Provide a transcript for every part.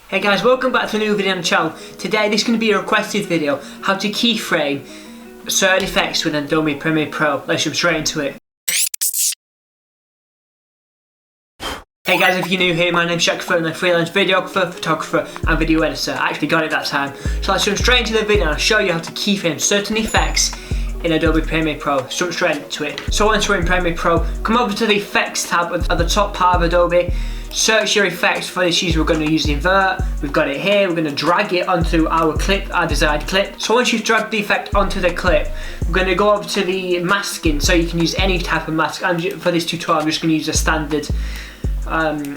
Hey guys, welcome back to a new video on the channel. Today this is going to be a requested video, how to keyframe certain effects with Adobe Premiere Pro. Let's jump straight into it. Hey guys, if you're new here, my name's Jack.F and I'm a freelance videographer, photographer and video editor. I actually got it that time. So let's jump straight into the video and I'll show you how to keyframe certain effects in Adobe Premiere Pro. Let's jump straight into it. So once we're in Premiere Pro, come over to the Effects tab at the top part of Adobe. Search your effects. For this use we're going to use the invert. We've got it here. We're going to drag it onto our clip, our desired clip. So once you've dragged the effect onto the clip, we're going to go over to the masking, so you can use any type of mask. For this tutorial I'm just going to use a standard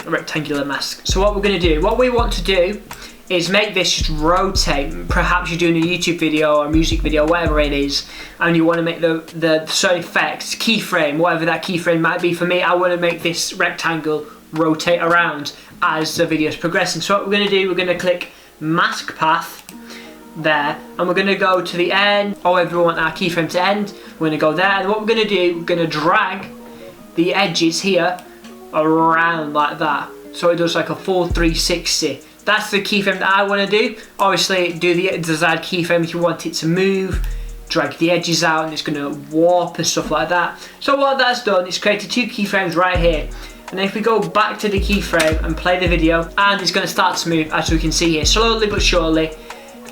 rectangular mask. So what we're going to do, what we want to do is make this just rotate. Perhaps you're doing a YouTube video or a music video, whatever it is, and you want to make the certain effects, keyframe, whatever that keyframe might be. For me, I want to make this rectangle rotate around as the video is progressing. So what we're going to do, we're going to click mask path there, and we're going to go to the end, or wherever we want our keyframe to end. We're going to go there, and what we're going to do, we're going to drag the edges here around like that, so it does like a full 360. That's the keyframe that I want to do. Obviously do the desired keyframe if you want it to move. Drag the edges out and it's going to warp and stuff like that. So what that's done, it's created two keyframes right here. And if we go back to the keyframe and play the video, and it's going to start to move, as we can see here, slowly but surely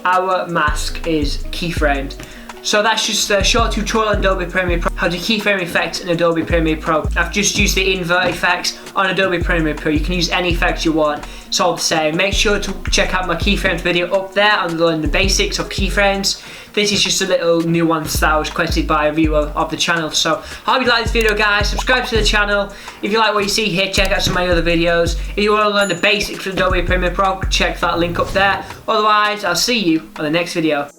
our mask is keyframed. So that's just a short tutorial on Adobe Premiere Pro, how to keyframe effects in Adobe Premiere Pro. I've just used the invert effects on Adobe Premiere Pro. You can use any effects you want, it's all the same. Make sure to check out my keyframes video up there on learning the basics of keyframes. This is just a little nuance that was requested by a viewer of the channel. So I hope you like this video, guys. Subscribe to the channel. If you like what you see here, check out some of my other videos. If you want to learn the basics of Adobe Premiere Pro, check that link up there. Otherwise, I'll see you on the next video.